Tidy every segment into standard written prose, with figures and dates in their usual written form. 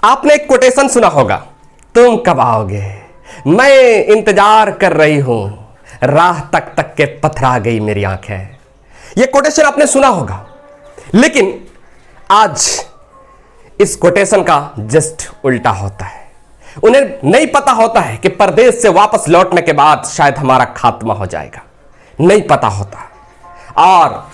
आपने एक कोटेशन सुना होगा, तुम कब आओगे, मैं इंतजार कर रही हूं, राह तक तक के पथरा गई मेरी आंखें। यह कोटेशन आपने सुना होगा, लेकिन आज इस कोटेशन का जस्ट उल्टा होता है। उन्हें नहीं पता होता है कि परदेश से वापस लौटने के बाद शायद हमारा खात्मा हो जाएगा, नहीं पता होता। और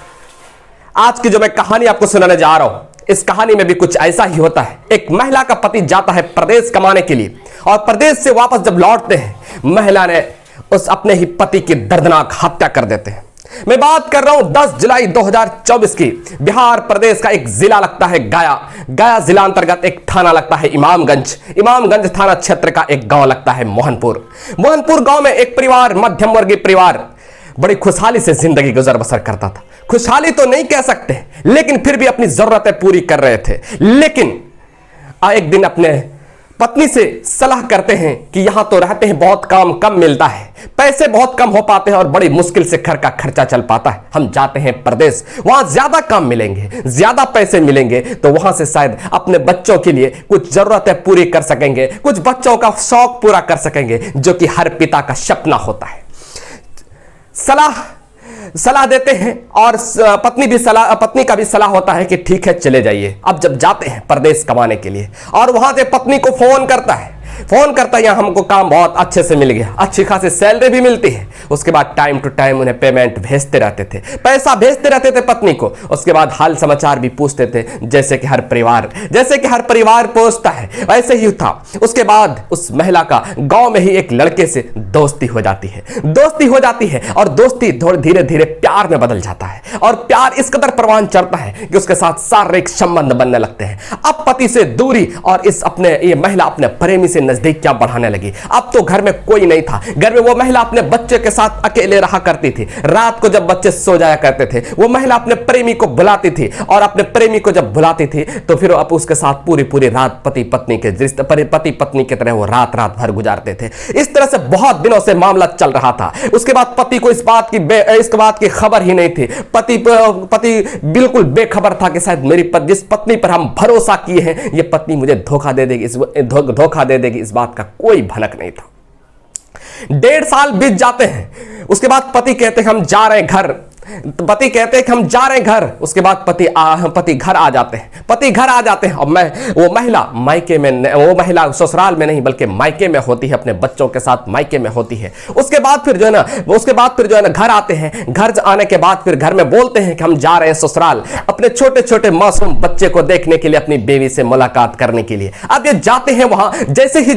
आज की जो मैं कहानी आपको सुनाने जा रहा हूं, इस कहानी में भी कुछ ऐसा ही होता है। एक महिला का पति जाता है प्रदेश कमाने के लिए, और प्रदेश से वापस जब लौटते हैं, महिला ने उस अपने ही पति की दर्दनाक हत्या कर देते हैं। मैं बात कर रहा हूं 10 जुलाई 2024 की। बिहार प्रदेश का एक जिला लगता है गया, गया जिला अंतर्गत एक थाना लगता है इमामगंज, इमामगंज थाना क्षेत्र का एक गांव लगता है मोहनपुर। मोहनपुर गांव में एक परिवार, मध्यम वर्गीय परिवार, बड़ी खुशहाली से जिंदगी गुजर बसर करता था। खुशहाली तो नहीं कह सकते, लेकिन फिर भी अपनी जरूरतें पूरी कर रहे थे। लेकिन एक दिन अपने पत्नी से सलाह करते हैं कि यहां तो रहते हैं, बहुत काम कम मिलता है, पैसे बहुत कम हो पाते हैं और बड़ी मुश्किल से घर का खर्चा चल पाता है। हम जाते हैं प्रदेश, वहां ज्यादा काम मिलेंगे, ज्यादा पैसे मिलेंगे, तो वहां से शायद अपने बच्चों के लिए कुछ जरूरतें पूरी कर सकेंगे, कुछ बच्चों का शौक पूरा कर सकेंगे, जो कि हर पिता का सपना होता है। सलाह देते हैं, और पत्नी का भी सलाह होता है कि ठीक है चले जाइए। अब जब जाते हैं प्रदेश कमाने के लिए, और वहां से पत्नी को फोन करता है, यहाँ हमको काम बहुत अच्छे से मिल गया, अच्छी खासी सैलरी भी मिलती है। उसके बाद टाइम टू टाइम उन्हें पेमेंट भेजते रहते थे, पैसा भेजते रहते थे पत्नी को। उसके बाद हाल समाचार भी पूछते थे, जैसे कि हर परिवार पूछता है, ऐसे ही था। उसके बाद उस महिला का गांव में ही एक लड़के से दोस्ती हो जाती है, और दोस्ती धीरे धीरे प्यार में बदल जाता है, और प्यार इस कदर परवान चढ़ता है कि उसके साथ शारीरिक संबंध बनने लगते हैं। अब पति से दूरी और ये महिला अपने प्रेमी से नजदीकियां बढ़ाने लगी। अब तो घर में कोई नहीं था, घर में वो महिला अपने बच्चे के साथ अकेले रहा करती थी। रात को जब बच्चे सो जाया करते थे, वो महिला अपने प्रेमी को बुलाती थी, और अपने प्रेमी को जब बुलाती थी तो फिर अब उसके साथ पूरी रात पति पत्नी की तरह वो रात भर गुजारते थे। इस तरह से बहुत दिनों से मामला चल रहा था। उसके बाद पति को इस बात की खबर ही नहीं थी। पति बिल्कुल बेखबर था कि शायद जिस पत्नी पर हम भरोसा किए हैं, ये पत्नी मुझे धोखा दे देगी, इस बात का कोई भनक नहीं था। 1.5 साल बीत जाते हैं। उसके बाद पति कहते हैं हम जा रहे हैं घर, उसके बाद पति घर आ जाते हैं, और वो महिला ससुराल में नहीं बल्कि मायके में होती है, अपने बच्चों के साथ मायके में होती है। उसके बाद फिर जो है ना घर आते हैं। घर आने के बाद फिर घर में बोलते हैं कि हम जा रहे हैं ससुराल, अपने छोटे छोटे मासूम बच्चे को देखने के लिए, अपनी बीवी से मुलाकात करने के लिए। अब ये जाते हैं वहां, जैसे ही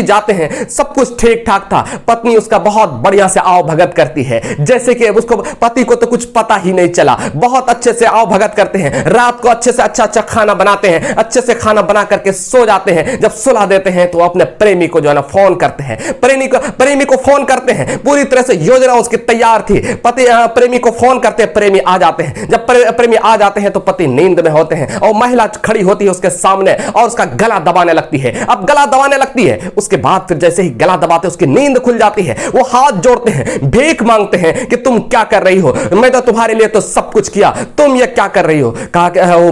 जाते हैं सब कुछ ठीक ठाक था। पत्नी उसका बहुत बढ़िया से आओ भगत करती है, जैसे कि उसको पति को तो कुछ पता ही नहीं चला। बहुत अच्छे से आओ भगत करते हैं, रात को अच्छे से अच्छा खाना बनाते हैं, अच्छे से खाना बना करके सो जाते हैं। जब सुला देते हैं तो अपने प्रेमी को जो है ना फोन करते हैं, प्रेमी को फोन करते हैं। पूरी तरह से योजना उसकी तैयार थी। पति प्रेमी को फोन करते हैं, प्रेमी आ जाते हैं। जब प्रेमी आ जाते हैं तो पति नींद में होते हैं, और महिला खड़ी होती है उसके सामने और उसका गला दबाने लगती है। अब गला दबाने लगती है, उसके बाद फिर जैसे ही गला दबाते उसकी नींद खुल जाती है। वो हाथ जोड़ते हैं, भीख मांगते हैं कि तुम क्या कर रही हो, मैं तो तुम्हारे लिए तो सब कुछ किया, तुम ये क्या कर रही हो।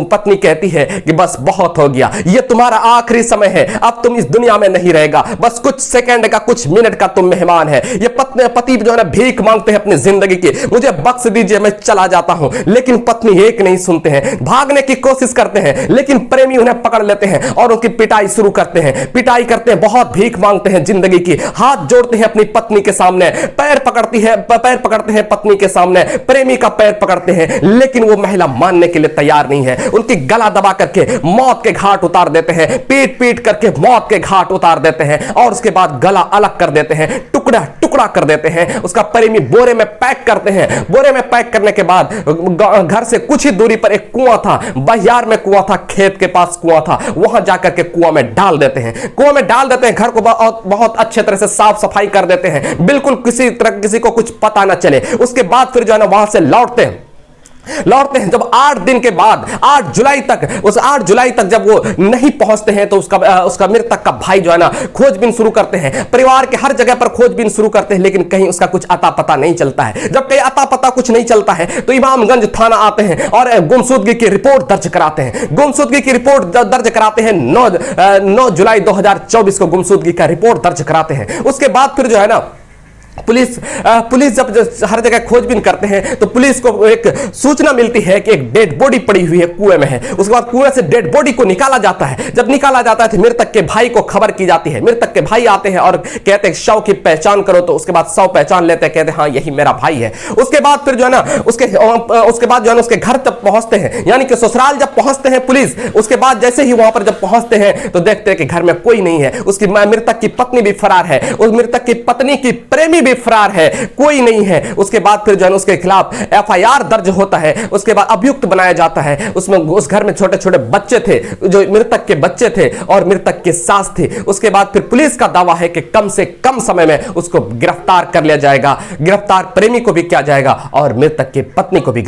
पत्नी कहती है कि बस बहुत हो गया, ये तुम्हारा आखिरी समय है, अब तुम इस दुनिया में नहीं रहेगा, बस कुछ सेकंड का, कुछ मिनट का तुम मेहमान है। ये पति जो है ना भीख मांगते हैं अपनी जिंदगी की, मुझे बख्श दीजिए, मैं चला जाता हूं। लेकिन पत्नी एक नहीं सुनते हैं, भागने की कोशिश करते हैं, लेकिन प्रेमी उन्हें पकड़ लेते हैं और उनकी पिटाई शुरू करते हैं, बहुत भीख मांगते हैं जिंदगी की, हाथ जोड़ते हैं अपनी पत्नी के सामने, पैर पकड़ते हैं पत्नी के सामने, प्रेमी का पैर पकड़ते हैं, लेकिन वो महिला मानने के लिए तैयार नहीं है। उनकी गला दबा करके मौत के घाट उतार देते हैं, पीट करके मौत के घाट उतार देते हैं, और उसके बाद गला अलग कर देते हैं, टुकड़ा कर देते हैं। उसका प्रेमी बोरे में पैक करते हैं। बोरे में पैक करने के बाद घर से कुछ ही दूरी पर एक कुआं था, बहियार में कुआं था, खेत के पास कुआं था, वहां जाकर के कुआं में डाल देते हैं। घर को बहुत अच्छे तरह से साफ सफाई कर देते हैं, बिल्कुल किसी को कुछ पता ना चले। उसके बाद फिर जो है ना वहां से लौटते हैं, लौटते हैं। जब 8 दिन के बाद 8 जुलाई तक, उस 8 जुलाई तक जब वो नहीं पहुंचते हैं तो उसका मृतक का भाई जो है ना खोजबीन शुरू करते हैं। परिवार के हर जगह पर खोजबीन शुरू करते हैं, लेकिन कहीं उसका कुछ अता पता नहीं चलता है। जब कहीं अता पता कुछ नहीं चलता है तो इमामगंज थाना आते हैं और गुमशुदगी की रिपोर्ट दर्ज कराते हैं। गुमशुदगी की रिपोर्ट दर्ज कराते हैं। 9 जुलाई 2024 को गुमशुदगी का रिपोर्ट दर्ज कराते हैं। उसके बाद फिर जो है ना पुलिस जब हर जगह खोजबीन करते हैं तो पुलिस को एक सूचना मिलती है कि एक डेड बॉडी पड़ी हुई है, कुएं में है। उसके बाद कुएं से डेड बॉडी को निकाला जाता है। जब निकाला जाता है तो मृतक के भाई को खबर की जाती है। मृतक के भाई आते हैं और कहते हैं शव की पहचान करो, तो उसके बाद शव पहचान लेते हैं, कहते हैं हाँ यही मेरा भाई है। उसके बाद फिर जो है ना उसके बाद जो है ना उसके घर जब पहुंचते हैं, यानी कि ससुराल जब पहुंचते हैं पुलिस, उसके बाद जैसे ही वहां पर जब पहुंचते हैं तो देखते हैं कि घर में कोई नहीं है। उसकी मृतक की पत्नी भी फरार है, उस मृतक की पत्नी की प्रेमी भी फरार है, कोई नहीं है। उसके बाद फिर जो है उसके खिलाफ एफआईआर दर्ज होता है। उसके बाद अभियुक्त बनाया जाता है। उसमें उस घर में छोटे छोटे बच्चे थे, जो मृतक के बच्चे थे और मृतक की सास थी। उसके बाद फिर पुलिस का दावा है कि कम से कम समय में उसको गिरफ्तार कर लिया जाएगा। गिरफ्तार प्रेमी को भी किया जाएगा और मृतक की पत्नी को भी